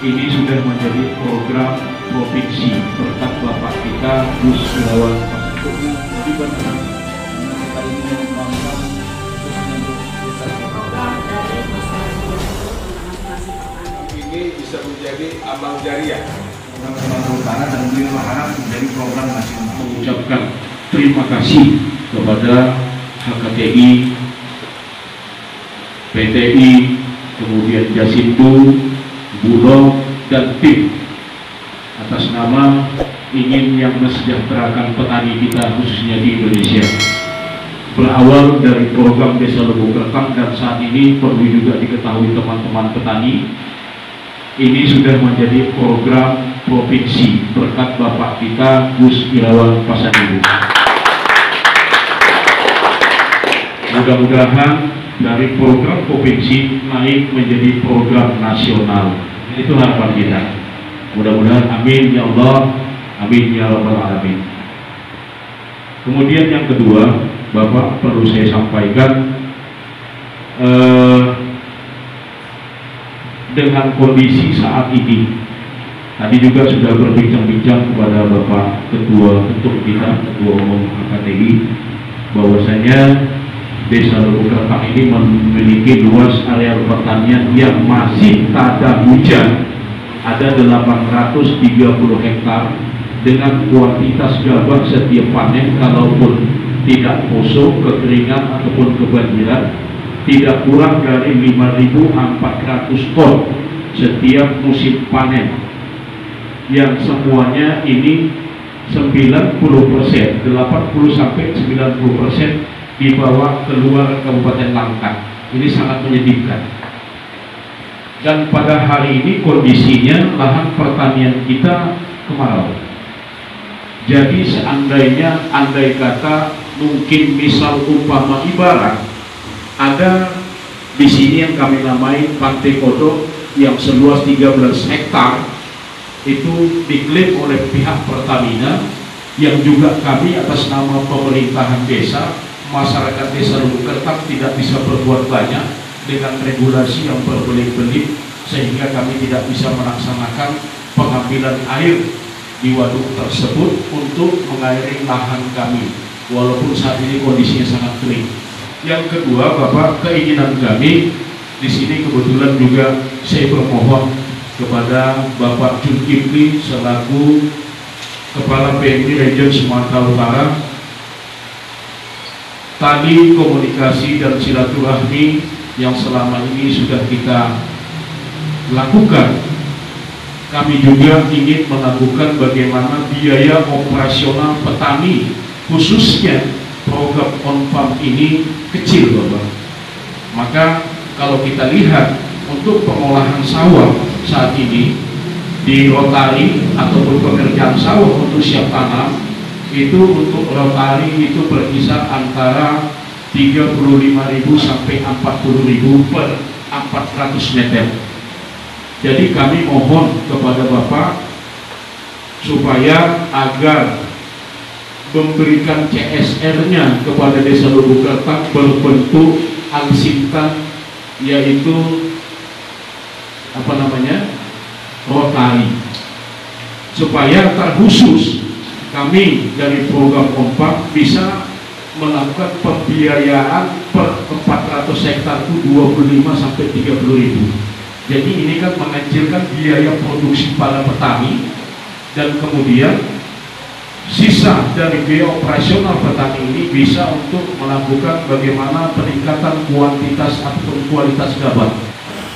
ini sudah menjadi program provinsi berkat Bapak kita Gus Irawan ini bisa menjadi amal jariah Utara dan beliau berharap menjadi program nasional. Mengucapkan terima kasih kepada HKTI, PTI, kemudian Jasindo, Bulog, dan tim atas nama ingin yang mesejahterakan petani kita khususnya di Indonesia. Berawal dari program Desa Lubuk Kertang dan saat ini perlu juga diketahui teman-teman petani, ini sudah menjadi program provinsi berkat Bapak kita Gus Irawan Pasanibu. Mudah-mudahan dari program provinsi naik menjadi program nasional. Itu harapan kita. Mudah-mudahan amin ya Allah, amin ya rabbal alamin. Kemudian yang kedua, Bapak perlu saya sampaikan dengan kondisi saat ini. Tadi juga sudah berbincang-bincang kepada Bapak Ketua kita, Ketua Umum HKTI, bahwasanya Desa Lubuk Kertang ini memiliki luas area pertanian yang masih tak ada hujan. Ada 830 hektar dengan kuantitas gabah setiap panen, kalaupun tidak kosong, kekeringan ataupun kebanjiran, tidak kurang dari 5.400 ton setiap musim panen, yang semuanya ini 90%, 80-90% dibawa keluar Kabupaten Langkat. Ini sangat menyedihkan. Dan pada hari ini kondisinya lahan pertanian kita kemarau. Jadi seandainya, andai kata mungkin misal umpama ibarat ada di sini yang kami namai Pantai Kodok yang seluas 13 hektar itu diklaim oleh pihak Pertamina, yang juga kami atas nama pemerintahan desa, masyarakat Desa Lubuk Kertang tidak bisa berbuat banyak dengan regulasi yang berbelit-belit, sehingga kami tidak bisa melaksanakan pengambilan air di waduk tersebut untuk mengairi lahan kami, walaupun saat ini kondisinya sangat kering. Yang kedua, Bapak, keinginan kami di sini kebetulan juga saya bermohon kepada Bapak Zulkifli selaku Kepala PMI Region Sumatera Utara, tadi komunikasi dan silaturahmi yang selama ini sudah kita lakukan, kami juga ingin melakukan bagaimana biaya operasional petani khususnya program on-farm ini kecil, Bapak. Maka kalau kita lihat untuk pengolahan sawah saat ini di rotari ataupun pekerjaan sawah untuk siap tanam, itu untuk rotari itu berkisar antara 35.000 sampai 40.000 per 400 meter. Jadi kami mohon kepada Bapak supaya agar memberikan CSR-nya kepada Desa Lubuk Kertang berbentuk alsintan, yaitu rotari, supaya terkhusus kami dari program OMPAK bisa melakukan pembiayaan per 400 hektar itu 25 sampai 30.000. Jadi ini kan mengecilkan biaya produksi para petani, dan kemudian sisa dari biaya operasional petani ini bisa untuk melakukan bagaimana peningkatan kuantitas ataupun kualitas gabah.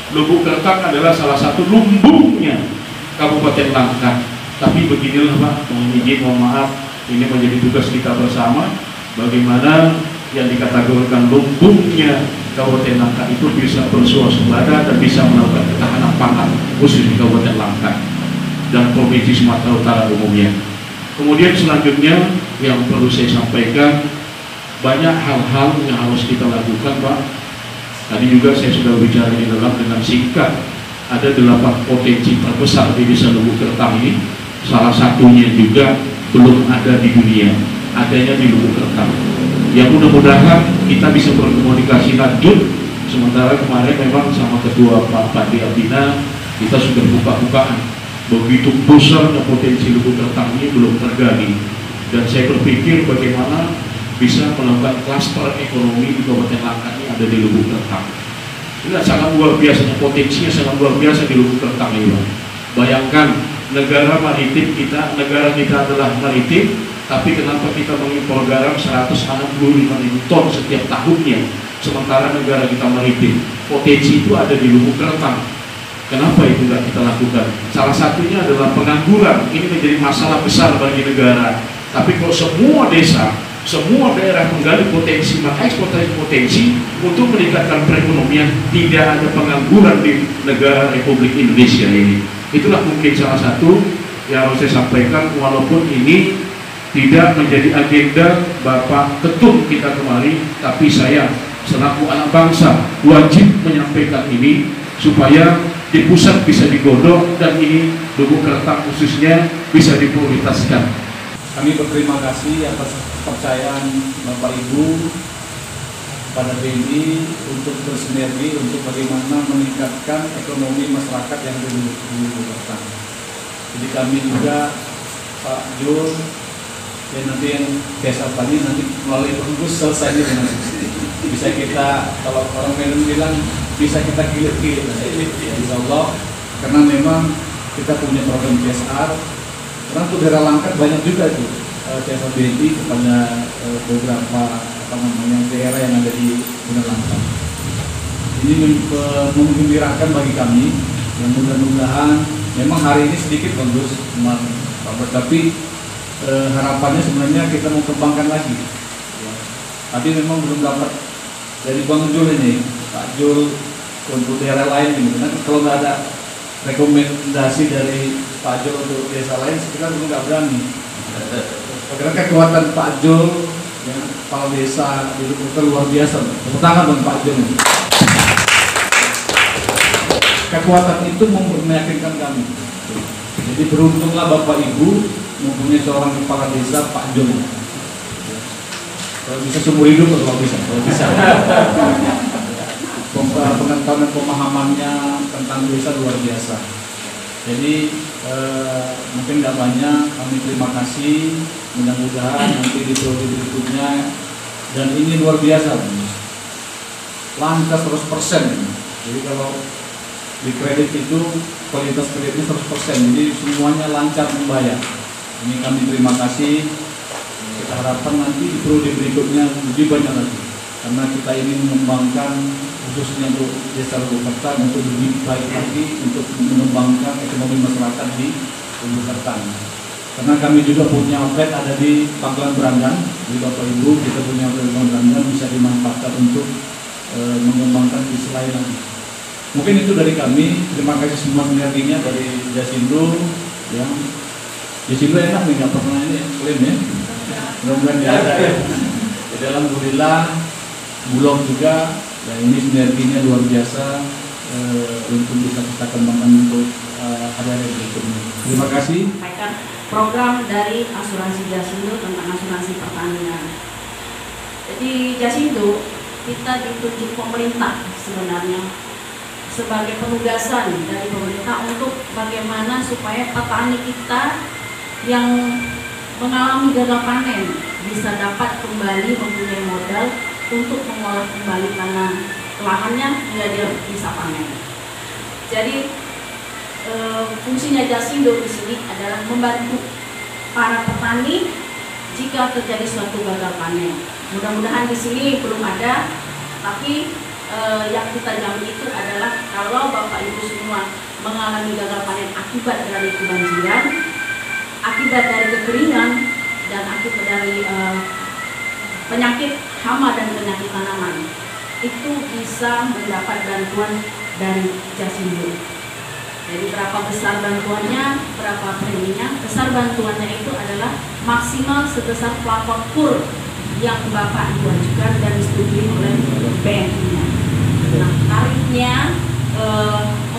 Lubuk Kertang adalah salah satu lumbungnya Kabupaten Langkat. Tapi beginilah Pak, mohon maaf, ini menjadi tugas kita bersama, bagaimana yang dikategorikan lumbungnya Kabupaten Langkat itu bisa bersuasembada dan bisa melakukan ketahanan pangan khusus di Kabupaten Langkat dan Provinsi Sumatera Utara umumnya. Kemudian selanjutnya yang perlu saya sampaikan, banyak hal-hal yang harus kita lakukan, Pak. Tadi juga saya sudah bicara di dalam dengan singkat. Ada 8 potensi terbesar di Desa Lubuk Kertang ini. Salah satunya juga belum ada di dunia, adanya di Lubuk Kertang. Ya mudah-mudahan kita bisa berkomunikasi lanjut. Sementara kemarin memang sama Ketua Pak Pandi Abdina Kita sudah buka-bukaan, begitu besarnya potensi Lubuk Kertang ini belum tergali, dan saya berpikir bagaimana bisa melakukan klaster ekonomi di Kabupaten Langkat ini ada di Lubuk Kertang. Ini sangat luar biasanya, potensinya sangat luar biasa di Lubuk Kertang ini, Pak. Bayangkan negara maritim kita, negara kita adalah maritim, tapi kenapa kita mengimpor garam 165.000 ton setiap tahunnya, sementara negara kita maritim. Potensi itu ada di Lubuk Kertang. Kenapa itu nggak kita lakukan? Salah satunya adalah pengangguran. Ini menjadi masalah besar bagi negara. Tapi kalau semua desa, semua daerah menggali potensi, mengeksploitasi potensi untuk meningkatkan perekonomian, tidak ada pengangguran di negara Republik Indonesia ini. Itulah mungkin salah satu yang harus saya sampaikan, walaupun ini tidak menjadi agenda Bapak Ketum kita kemarin, tapi saya selaku anak bangsa wajib menyampaikan ini supaya di pusat bisa digodok dan ini Lubuk Kertang khususnya bisa diprioritaskan. Kami berterima kasih atas kepercayaan Bapak Ibu pada BNI untuk bersinergi untuk bagaimana meningkatkan ekonomi masyarakat yang di Lubuk Kertang. Jadi kami juga Pak Jul dan nanti yang desa tadi nanti melalui perhubungan selesai dengan bisa kita, kalau orang Medan bilang bisa kita kilit-kilit ya, insya Allah, karena memang kita punya program CSR. Karena untuk daerah Langkat banyak juga tuh CSR BNI kepada beberapa daerah yang ada di daerah Langkat. Ini menggembirakan bagi kami, yang mudah-mudahan memang hari ini sedikit bagus, tapi harapannya sebenarnya kita mau kembangkan lagi. Tapi memang belum dapat dari Bang Jul ini, Pak Jul untuk daerah lain ini. Karena kalau nggak ada rekomendasi dari Pak Jul untuk desa lain, kita belum nggak berani. Karena kekuatan Pak Jul, yang kepala desa di Lubuk Kertang luar biasa. Tepuk tangan bang Pak Jul. Kekuatan itu meyakinkan kami. Jadi beruntunglah Bapak Ibu mempunyai seorang kepala desa Pak Jul. Kalau bisa seumur hidup, kalau bisa. Pengetahuan dan pemahamannya tentang desa luar biasa. Jadi mungkin nggak banyak, kami terima kasih. Mudah-mudahan nanti di periode berikutnya, dan ini luar biasa, lancar 100%. Jadi kalau di kredit itu kualitas kreditnya 100%, jadi semuanya lancar membayar. Ini kami terima kasih. Kita harapkan nanti di periode berikutnya lebih banyak lagi, karena kita ini mengembangkan khususnya untuk desa Lubuk Kertang untuk lebih baik lagi untuk mengembangkan ekonomi masyarakat di Lubuk Kertang. Karena kami juga punya outlet ada di Pangkalan Beranggan, jadi Bapak Ibu kita punya outlet di Pangkalan Beranggan bisa dimanfaatkan untuk mengembangkan di selain lagi. Mungkin itu dari kami. Terima kasih semua sinerginya dari Jasindo, yang Jasindo enak nih, nggak pernah ini klaim ya. Mudah-mudahan ya ada ya. Jadi alhamdulillah Bulog juga, dan ini sinerginya luar biasa untuk bisa kita kembangkan untuk hari-hari berikutnya. Terima kasih. Program dari asuransi Jasindo tentang asuransi pertanian. Jadi Jasindo kita ditunjuk pemerintah sebenarnya sebagai penugasan dari pemerintah untuk bagaimana supaya petani kita yang mengalami gagal panen bisa dapat kembali mempunyai modal untuk mengolah kembali tanah lahannya hingga dia bisa panen. Jadi fungsinya Jasindo di sini adalah membantu para petani jika terjadi suatu gagal panen. Mudah-mudahan di sini belum ada, tapi yang kita jamin itu adalah kalau Bapak Ibu semua mengalami gagal panen akibat dari kebanjiran, akibat dari kekeringan, dan akibat dari penyakit hama dan penyakit tanaman, itu bisa mendapat bantuan dari Jasindo. Jadi berapa besar bantuannya, berapa preminya? Besar bantuannya itu adalah maksimal sebesar plafon kur yang Bapak Ibu ajukan dan disetujui oleh BNI-nya. Nah, tarifnya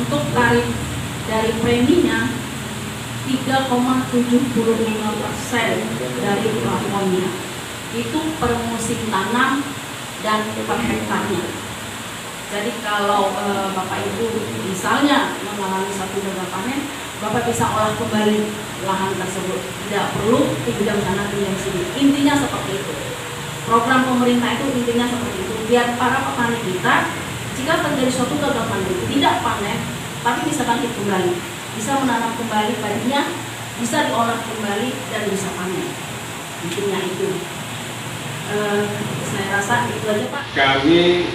untuk tarif dari preminya 3,75% dari plafonnya. Itu per musim tanam dan per hektarnya. Jadi kalau Bapak Ibu misalnya mengalami satu gagal panen, Bapak bisa olah kembali lahan tersebut. Tidak perlu pinjam sana pinjam sini. Intinya seperti itu. Program pemerintah itu intinya seperti itu. Biar para petani kita, jika terjadi suatu gagal panen, tidak panen, tapi bisa bangkit kembali, bisa menanam kembali padinya, bisa diolah kembali dan bisa panen. Intinya itu. Saya rasa itu aja Pak. Kami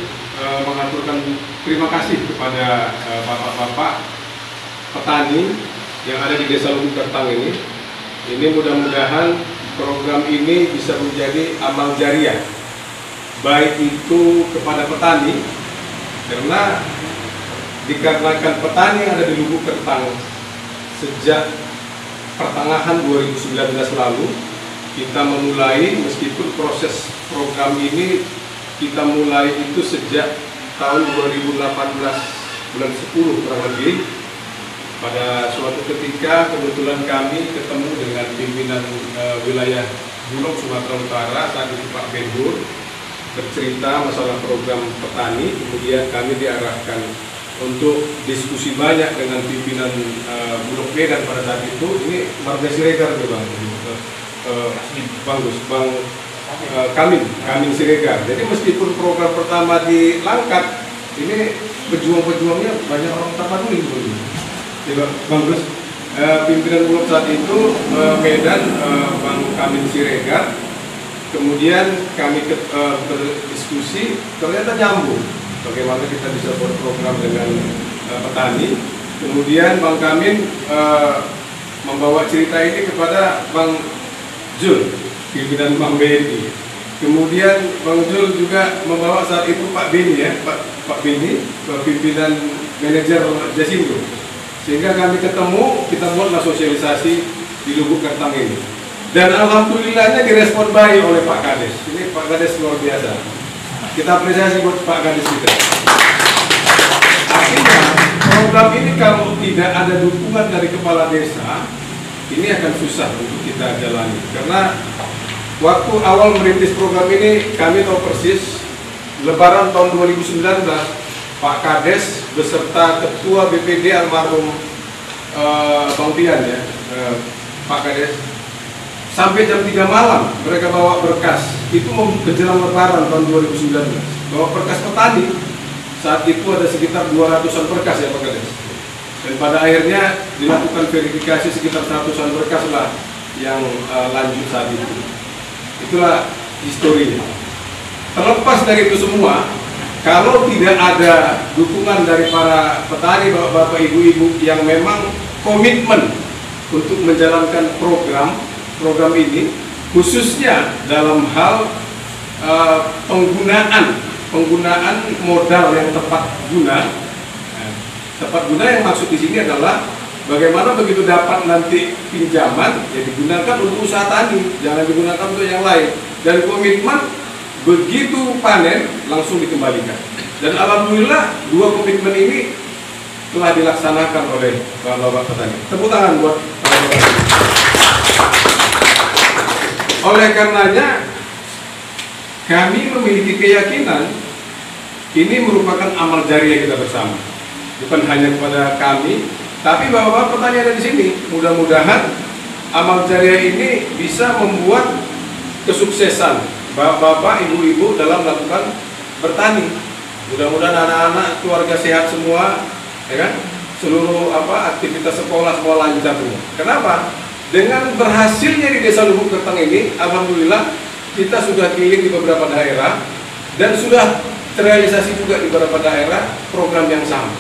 mengaturkan terima kasih kepada bapak-bapak petani yang ada di Desa Lubuk Kertang ini. Ini mudah-mudahan program ini bisa menjadi amal jariah, baik itu kepada petani, karena dikarenakan petani yang ada di Lubuk Kertang sejak pertengahan 2019 lalu, kita memulai, meskipun proses program ini kita mulai itu sejak tahun 2018 bulan 10 kurang lebih. Pada suatu ketika kebetulan kami ketemu dengan pimpinan wilayah Bulog Sumatera Utara, saat itu Pak Benhur, bercerita masalah program petani. Kemudian kami diarahkan untuk diskusi banyak dengan pimpinan Bulog Medan pada saat itu. Ini Marga Siregar nih Bang, Bang Kamin Siregar. Jadi meskipun program pertama di Langkat, ini pejuang-pejuangnya banyak orang Tapanuli dulu. Bang Gus, pimpinan Bulog saat itu Medan, Bang Kamin Siregar. Kemudian kami berdiskusi, ternyata nyambung bagaimana kita bisa buat program dengan petani. Kemudian Bang Kamin membawa cerita ini kepada Bang Jul, pimpinan Bang BNI. Kemudian Bang Jul juga membawa saat itu Pak Beni ya, Pak Beni, pimpinan manajer Jasindo. Sehingga kami ketemu, kita buatlah sosialisasi di Lubuk Kertang ini. Dan alhamdulillahnya direspon baik oleh Pak Kades. Ini Pak Kades luar biasa. Kita apresiasi buat Pak Kades kita. Artinya program ini kalau tidak ada dukungan dari kepala desa, ini akan susah untuk kita jalani. Karena waktu awal merintis program ini, kami tahu persis Lebaran tahun 2019, Pak Kades beserta Ketua BPD almarhum Bang Tian ya, Pak Kades, sampai jam 3 malam mereka bawa berkas. Itu menjelang Lebaran tahun 2019, bawa berkas petani. Saat itu ada sekitar 200-an berkas ya Pak Kades. Dan pada akhirnya dilakukan verifikasi sekitar 100-an berkas lah yang lanjut saat itu. Itulah historinya. Terlepas dari itu semua, kalau tidak ada dukungan dari para petani, bapak-bapak, ibu-ibu yang memang komitmen untuk menjalankan program ini, khususnya dalam hal penggunaan modal yang tepat guna. Tepat guna yang maksud di sini adalah bagaimana begitu dapat nanti pinjaman, ya digunakan untuk usaha tani, jangan digunakan untuk yang lain. Dan komitmen begitu panen langsung dikembalikan. Dan alhamdulillah dua komitmen ini telah dilaksanakan oleh bapak-bapak petani. Tepuk tangan buat bapak-bapak. Oleh karenanya kami memiliki keyakinan ini merupakan amal jariah kita bersama. Bukan hanya kepada kami, tapi bapak-bapak petani ada di sini. Mudah-mudahan amal jariah ini bisa membuat kesuksesan bapak-bapak, ibu-ibu dalam melakukan bertani. Mudah-mudahan anak-anak keluarga sehat semua, ya kan? Seluruh aktivitas sekolah semua lancar semua. Kenapa? Dengan berhasilnya di Desa Lubuk Kertang ini, alhamdulillah kita sudah keliling di beberapa daerah dan sudah terrealisasi juga di beberapa daerah program yang sama.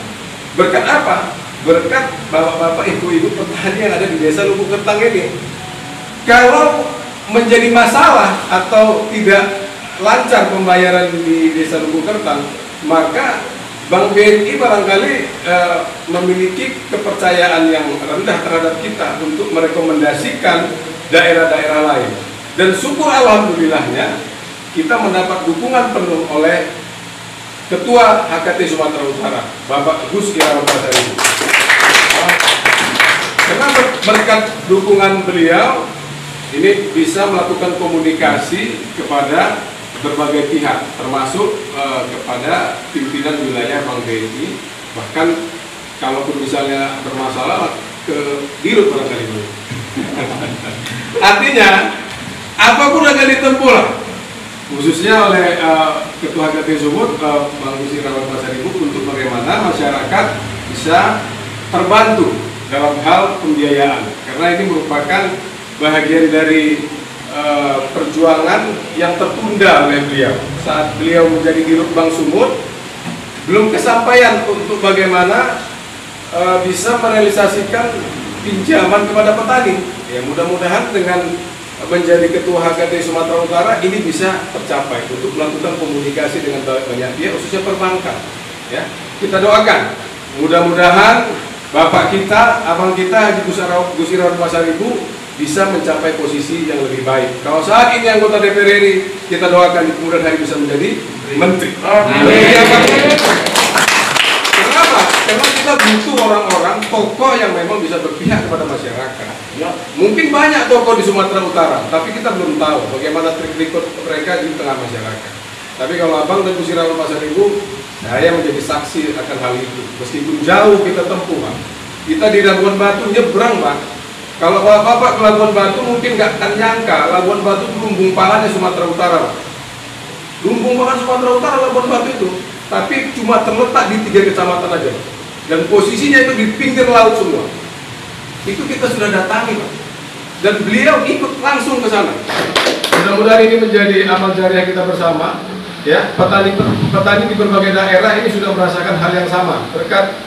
Berkat apa? Berkat bapak-bapak, ibu-ibu petani yang ada di Desa Lubuk Kertang ini. Kalau menjadi masalah atau tidak lancar pembayaran di Desa Lubuk Kertang, maka Bank BNI barangkali memiliki kepercayaan yang rendah terhadap kita untuk merekomendasikan daerah-daerah lain. Dan syukur alhamdulillahnya kita mendapat dukungan penuh oleh Ketua HKT Sumatera Utara, Bapak Gus Irawan Basari. Karena berkat dukungan beliau, ini bisa melakukan komunikasi kepada berbagai pihak, termasuk kepada pimpinan wilayah Bank BNI, bahkan kalaupun misalnya bermasalah ke Dirut barangkali. Artinya apapun akan ditempuh, khususnya oleh Ketua HKT Sumut, Bang Gusirawan Pasaribu, untuk bagaimana masyarakat bisa terbantu dalam hal pembiayaan, karena ini merupakan bahagian dari perjuangan yang tertunda oleh beliau saat beliau menjadi Dirut Bank Sumut. Belum kesampaian untuk bagaimana bisa merealisasikan pinjaman kepada petani. Ya, mudah-mudahan dengan menjadi Ketua HKT Sumatera Utara ini bisa tercapai untuk melakukan komunikasi dengan banyak pihak, khususnya perbankan. Ya, kita doakan mudah-mudahan Bapak kita, Abang kita Haji Gusirawan Pasaribu bisa mencapai posisi yang lebih baik. Kalau saat ini anggota DPR RI, kita doakan di kemudian hari bisa menjadi menteri. Kenapa? Karena kita butuh orang-orang tokoh yang memang bisa berpihak kepada masyarakat. Mungkin banyak tokoh di Sumatera Utara, tapi kita belum tahu bagaimana trik record mereka di tengah masyarakat. Tapi kalau Abang dan Gusirawan Pasaribu, saya menjadi saksi akan hal itu. Meskipun jauh kita tempuh, Pak. Kita di Labuan Batu nyebrang, Pak. Kalau Bapak ke Labuan Batu mungkin nggak akan nyangka Labuan Batu itu lumbung pangannya Sumatera Utara, Pak. Lumbung pangan Sumatera Utara Labuan Batu itu, tapi cuma terletak di 3 kecamatan aja, Pak. Dan posisinya itu di pinggir laut semua. Itu kita sudah datangi, Pak. Dan beliau ikut langsung ke sana. Mudah-mudahan ini menjadi amal jariah kita bersama. Ya, petani di berbagai daerah ini sudah merasakan hal yang sama berkat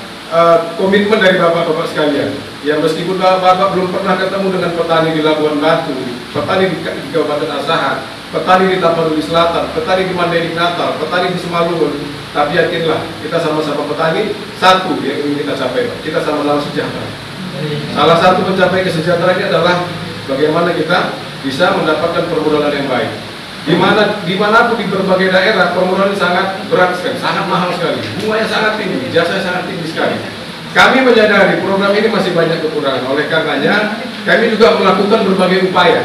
komitmen dari bapak-bapak sekalian. Ya, meskipun bapak belum pernah ketemu dengan petani di Labuan Batu, petani di Kabupaten Asahan, petani di Tapanuli Selatan, petani di Mandailing Natal, petani di Simalungun, tapi yakinlah kita sama-sama petani, satu yang ingin kita capai, kita sama-sama sejahtera. Salah satu mencapai kesejahteraan ini adalah bagaimana kita bisa mendapatkan permodalan yang baik. Dimanapun di berbagai daerah permodalan sangat berat sekali, sangat mahal sekali, bunganya sangat tinggi, jasanya sangat tinggi sekali. Kami menyadari program ini masih banyak kekurangan, oleh karenanya kami juga melakukan berbagai upaya.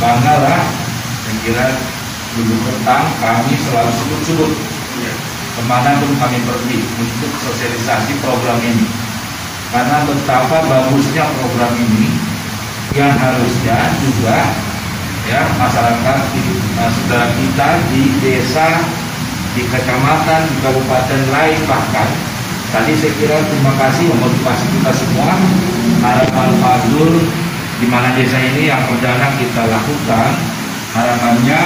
Banggalah, saya kira dulu petang kami selalu sebut-sebut kemana pun kami pergi untuk sosialisasi program ini, karena betapa bagusnya program ini yang harusnya juga ya masyarakat saudara kita di desa, di kecamatan, di kabupaten lain, bahkan tadi saya kira terima kasih memotivasi kita semua. Harapan Pak Zul di mana desa ini yang perdana kita lakukan, harapannya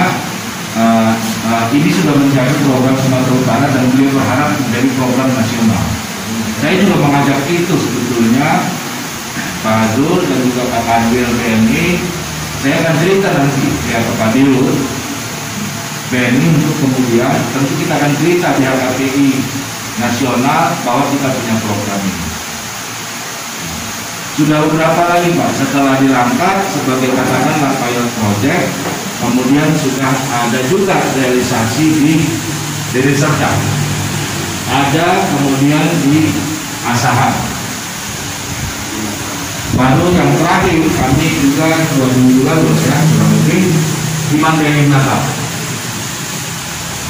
ini sudah menjadi program Sumatera Utara dan beliau berharap menjadi program nasional. Saya juga mengajak itu sebetulnya Pak Zul dan juga Pak Kanwil BNI. Saya akan cerita nanti ya Pak Dirut BNI untuk kemudian tentu kita akan cerita di HKPI nasional bahwa kita punya program ini. Sudah beberapa lagi Pak setelah dirangkap sebagai katakanlah pilot project, kemudian sudah ada juga realisasi di Deli Serdang, ada kemudian di Asahan. Baru yang terakhir kami juga 2 minggu lalu ya kurang lebih di Mandailing Natal,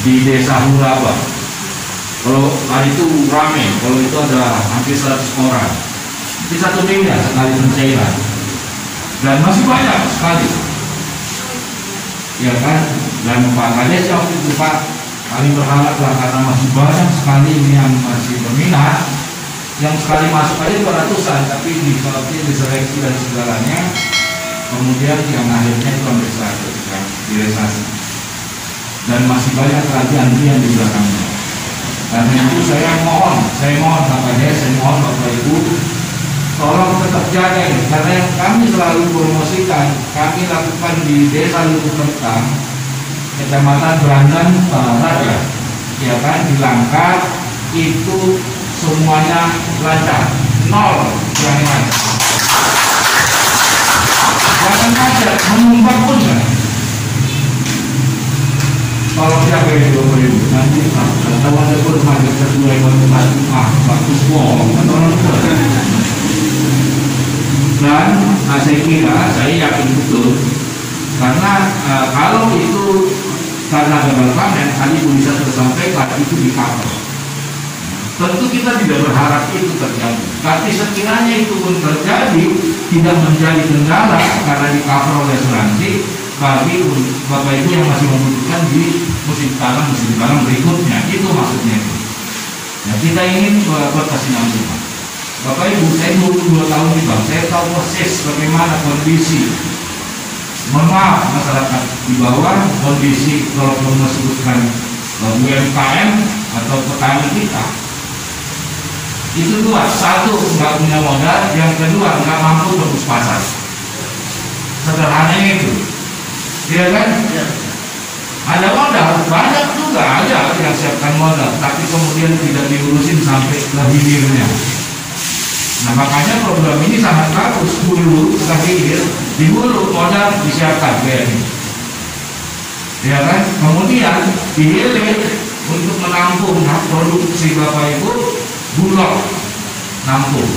di Desa Huraba. Kalau hari itu ramai, kalau itu ada hampir 100 orang di 1 miliar sekali pencairan, dan masih banyak sekali ya kan. Dan Pak Kades waktu itu Pak, kami berharap lah karena masih banyak sekali ini yang masih berminat, yang sekali masuk aja 200-an, tapi diseleksi dan segalanya, kemudian yang akhirnya itu sampai 100 kan, direalisasi. Dan masih banyak lagi antrian di belakangnya. Karena itu saya mohon Bapak Des, saya mohon Bapak Ibu, tolong tetap jaga ini, karena yang kami selalu promosikan, kami lakukan di Desa Lubuk Rentang, Kecamatan Brandan Raja, ya kan, di Langkat itu semuanya lancar, 0 yang lain. Jangan aja menyumbang pun kan. Kalau siapa yang 20.000 nanti tahu ada pun harga sesuai motivasi bagus bohong dan saya kira, saya yakin betul Karena kalau itu karena gagal panen, tadi Bu Lisa sudah sampaikan itu di cover. Tentu kita tidak berharap itu terjadi. Tapi sekiranya itu pun terjadi, tidak menjadi kendala karena di cover oleh asuransi bagi Bapak Ibu yang masih membutuhkan di musim tanam berikutnya. Itu maksudnya itu. Nah, kita ingin berkesinambungan. Bapak Ibu, saya 22 tahun di bank, saya tahu persis bagaimana kondisi, mohon maaf, masyarakat di bawah, kondisi kalau mau sebutkan UMKM atau petani kita. Itu dua, satu nggak punya modal, yang kedua nggak mampu tembus pasar. Sederhananya itu, iya kan? Ya. Ada modal, banyak juga ada yang siapkan modal, tapi kemudian tidak diurusin sampai ke hilirnya. Nah, makanya program ini sangat bagus. Dulu bukan hilir, di hulu modal disiapkan BNI, ya kan? Kemudian di hilir untuk menampung produksi Bapak Ibu, Bulog nampung.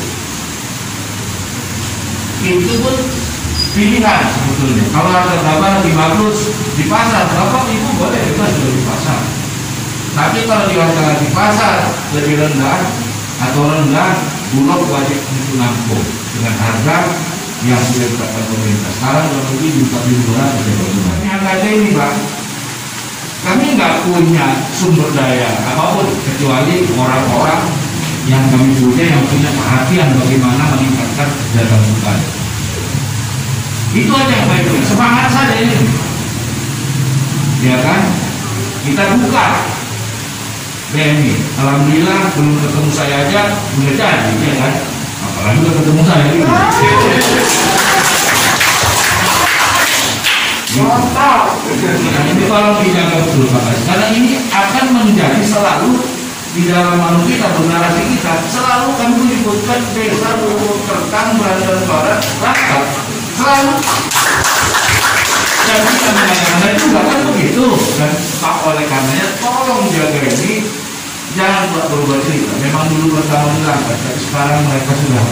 Itu pun pilihan sebetulnya. Kalau harga gabah lebih bagus di pasar, Bapak Ibu boleh bebas jual di pasar. Tapi kalau di harga di pasar lebih rendah atau rendah, Bulog wajib untuk nampung dengan harga yang sudah ditetapkan pemerintah. Sekarang lebih juta ribuan ada bagaimana? Yang ada ini, Bang, kami nggak punya sumber daya apapun kecuali orang-orang yang kami punya yang punya perhatian bagaimana meningkatkan kesejahteraan petani. Itu aja yang baik, semangat saja ini, ya kan? Kita buka BNI. Alhamdulillah belum ketemu saya aja udah jadi, ya kan? Apalagi udah ketemu saya gitu. Mantap. Nah, ini kalau dijaga betul Pak, karena ini akan menjadi selalu di dalam manusia kita, bernarasi kita selalu kami menyebutkan desa Luhur Kertang Banten Barat Rakyat selalu. Dan kita menanyakan juga kan begitu, dan Pak, oleh karenanya tolong jaga ini, jangan berubah cerita. Memang dulu pertama dilakukan, tapi sekarang mereka sudah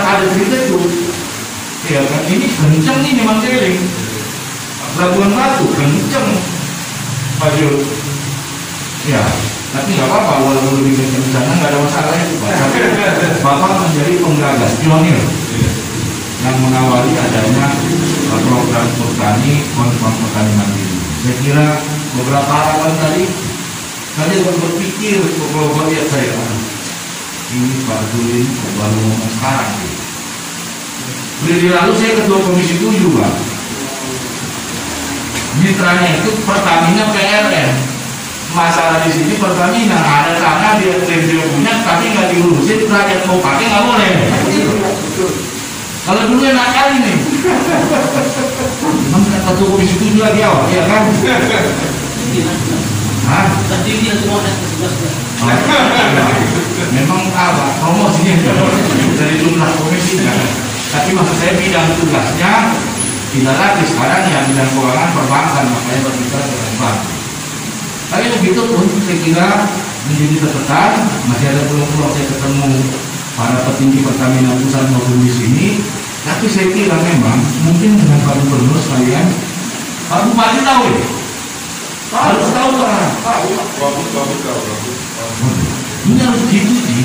ada cerita itu. Ya kan, ini kenceng nih memang keliling. Labuan Batu kenceng, Pak Jul. Ya, tapi nggak apa-apa, walaupun lebih kenceng di sana nggak ada masalah itu, Pak. Bapak menjadi penggagas, pionir yang mengawali adanya program petani konfirm petani mandiri. Saya kira beberapa harapan tadi berpikir kalau lihat saya, ini Pak Julin baru ngomong sekarang. Beli lalu saya ketua komisi 7, Pak. Mitranya itu Pertamina PLN. Masalah di sini Pertamina ada tanah dia punya, tapi nggak diurusin, rakyat mau pakai nggak boleh. Kalau dulu enak kali nih. Memang ketua komisi 7 lagi awal, ya kan? Hah? Tadi dia semua memang apa? Promosinya dari jumlah komisi kan? Tapi maksud saya bidang tugasnya tidak lagi sekarang yang bidang keuangan perbankan, makanya berbicara dengan bank. Tapi begitu pun saya kira menjadi catatan, masih ada peluang saya ketemu para petinggi Pertamina pusat maupun di sini. Tapi saya kira memang mungkin dengan Pak Gubernur sekalian, Pak Bupati tahu ya? Harus tahu lah. Ini harus diikuti,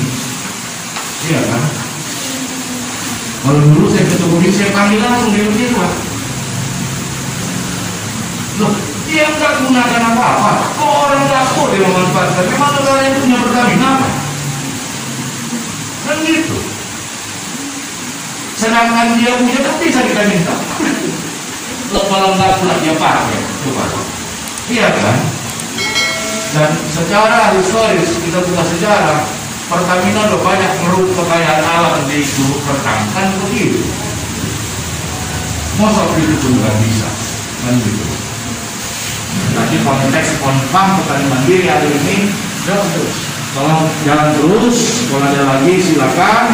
iya kan? Kalau dulu saya ketemu saya panggil langsung dia begitu, Pak. Loh, dia nggak gunakan apa-apa. Kok orang takut dia memanfaatkan? Memang negara yang punya Pertamina, kan gitu. Sedangkan dia punya kan bisa kita minta. Loh, kalau nggak pula dia pakai, coba. Iya kan? Dan secara historis kita buka sejarah, Pertamina udah banyak meruk kekayaan alam di Luhur Kertang, kan begitu. Masa itu pun nggak bisa, kan gitu. Tapi konteks konfirm petani mandiri hari ini, tolong jalan terus. Kalau ada lagi silakan.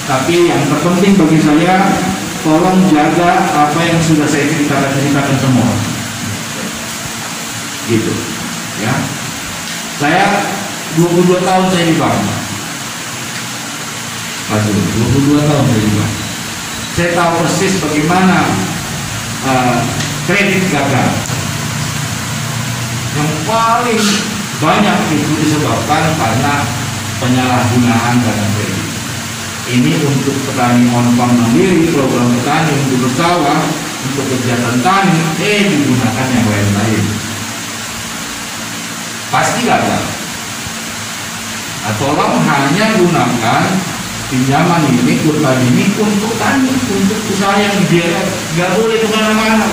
Tapi yang terpenting bagi saya, tolong jaga apa yang sudah saya ceritakan semua. Gitu, ya. Saya 22 tahun saya di bank. 22 tahun saya di bank. Saya tahu persis bagaimana kredit gagal. Yang paling banyak itu disebabkan karena penyalahgunaan dana kredit. Ini untuk petani on-farm mandiri, program petani untuk bersawah, untuk kegiatan tani, digunakan yang lain-lain. Pasti gagal. Nah, tolong hanya gunakan pinjaman ini, kurban ini untuk tani, untuk usaha yang ideal. Nggak boleh kemana-mana.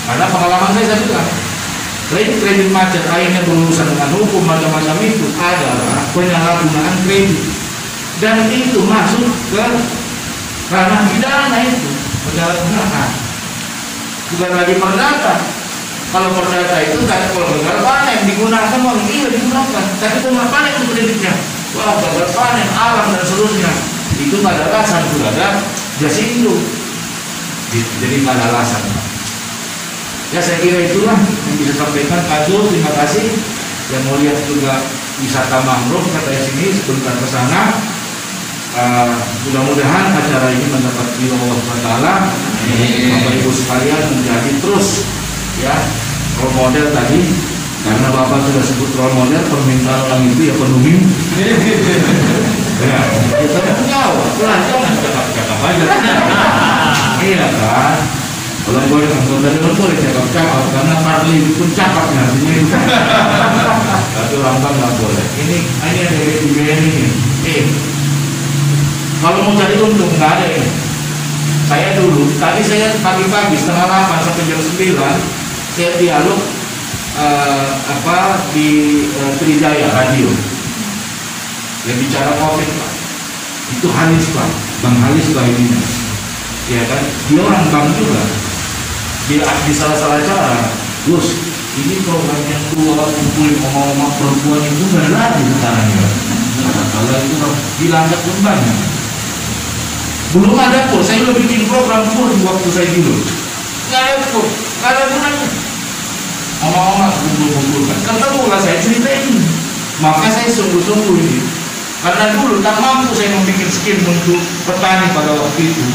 Karena pengalaman saya bilang, kredit macet akhirnya berurusan dengan hukum macam-macam itu adalah penyalahgunaan kredit, dan itu masuk ke ranah pidana itu, penyalahgunaan. Bukan lagi perdata. Kalau perdata itu tadi kalau gagal panen digunakan uang, iya digunakan, tapi kalau nggak panen itu kreditnya, wah gagal panen alam dan seterusnya, itu nggak ada alasan, sudah ada jasindo, jadi nggak ada alasan. Ya saya kira itulah yang bisa sampaikan Pak Zul, terima kasih. Yang mau lihat juga wisata mangrove katanya sini sebentar ke sana. Mudah-mudahan acara ini mendapat ridho Allah SWT. Bapak Ibu sekalian menjadi terus ya role model tadi, karena Bapak sudah sebut role model, permintaan orang itu ya penuhi. Ya, kita jawab, jangan cakap-cakap aja. Iya kan? Kalau boleh dari orang boleh cakap-cakap, karena partly pun cakap artinya itu. Tapi orang bang nggak boleh. Ini ada dari BN ini. Kalau mau cari untung nggak ada ini. Saya dulu, tadi saya pagi-pagi setengah 8 sampai jam 9 saya dialog di Trijaya Radio. Yang bicara COVID Pak. Itu Halis Pak, Bang Halis Pak ini. Ya kan, dia orang bank juga. Di salah-salah acara, Gus, ini program yang keluar kumpulin ngomong-ngomong perempuan itu nggak lagi sekarang ya. Kalau itu dilanggar pun banyak. Belum ada pur, saya udah bikin program pur di waktu saya dulu. Nggak ada pur, nggak ada gunanya. Ngomong-ngomong kumpul-kumpulkan, ketemu lah saya ceritain. Maka saya sungguh-sungguh ini. Karena dulu tak mampu saya membuat skim untuk petani pada waktu itu.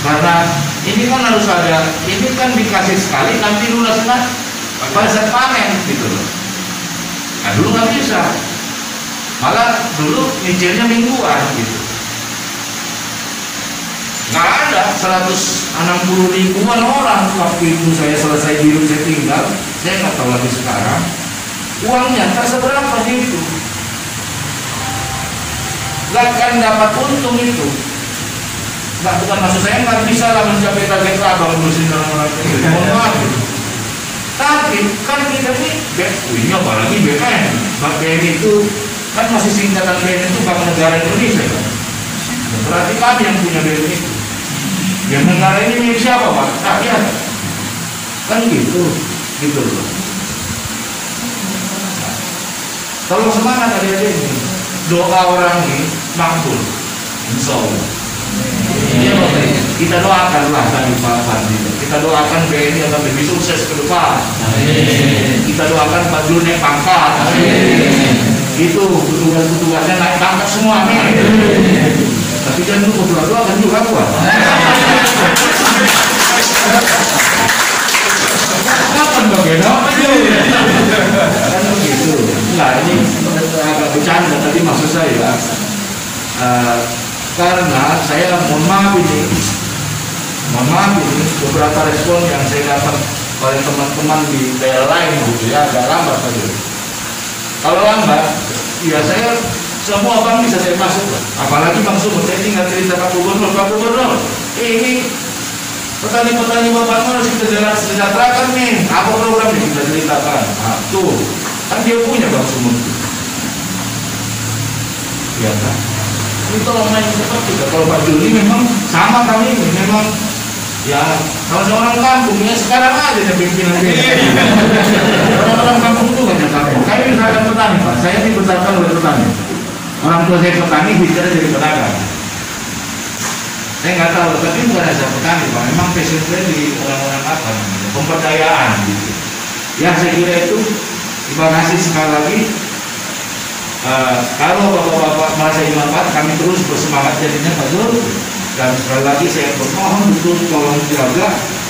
Karena ini kan harus ada, ini kan dikasih sekali nanti lunasnya pada saat panen gitu loh. Nah dulu nggak bisa, malah dulu nyicilnya mingguan gitu. Nggak ada 160 ribuan orang waktu itu saya selesai hidup saya tinggal, saya nggak tahu lagi sekarang uangnya tak seberapa itu, nggak akan dapat untung itu. Nggak, bukan maksud saya nggak bisa lah mencapai target abang ngurusin orang-orang itu, mohon maaf. Tapi kan kita ini ini apalagi BN, BN itu kan masih singkatan BN itu Bank Negara Indonesia kan. Berarti kami yang punya BN itu. Yang negara ini milik siapa Pak? Rakyat. Kan gitu loh. Tolong semangat adik-adik ini. Doa orang ini makbul, insya Allah. Iya Bapak, kita doakanlah tadi Pak Fadli. Kita doakan BNI akan lebih sukses ke depan. Kita doakan Pak Zul naik pangkat. Itu petugas-petugasnya naik pangkat semua. Tapi jangan lupa doakan juga kuat. Kapan bagaimana? Kan begitu. Nah ini agak bercanda tadi maksud saya. Karena saya mohon maaf ini beberapa respon yang saya dapat oleh teman-teman di daerah lain gitu ya, agak lambat saja. Kalau lambat, ya saya semua bank bisa saya masuk, apalagi Bang Sumut. Saya tinggal cerita Pak Gubernur, ini petani-petani Bapak harus kita sejahterakan nih, apa programnya kita ceritakan. Nah, tuh kan dia punya Bang Sumut, ya kan? Itu orang main seperti itu. Kalau Pak Juli memang sama kami ini, memang ya kalau seorang kampung ya sekarang aja yang pimpinan ini. Orang-orang kampung itu banyak kampung. Saya misalkan petani Pak, saya dibesarkan oleh petani. Orang tua saya petani, bicara jadi pedagang. Saya nggak tahu, tapi bukan hanya petani Pak. Memang passion saya di orang-orang apa namanya, pemberdayaan gitu. Ya saya kira itu. Terima kasih sekali lagi. Kalau bapak-bapak merasa dimanfaat, kami terus bersemangat jadinya Pak Zul. Dan sekali lagi saya bermohon betul tolong jaga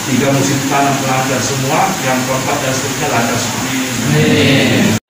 3 musim tanam lancar semua, yang keempat dan seterusnya lancar seperti ini.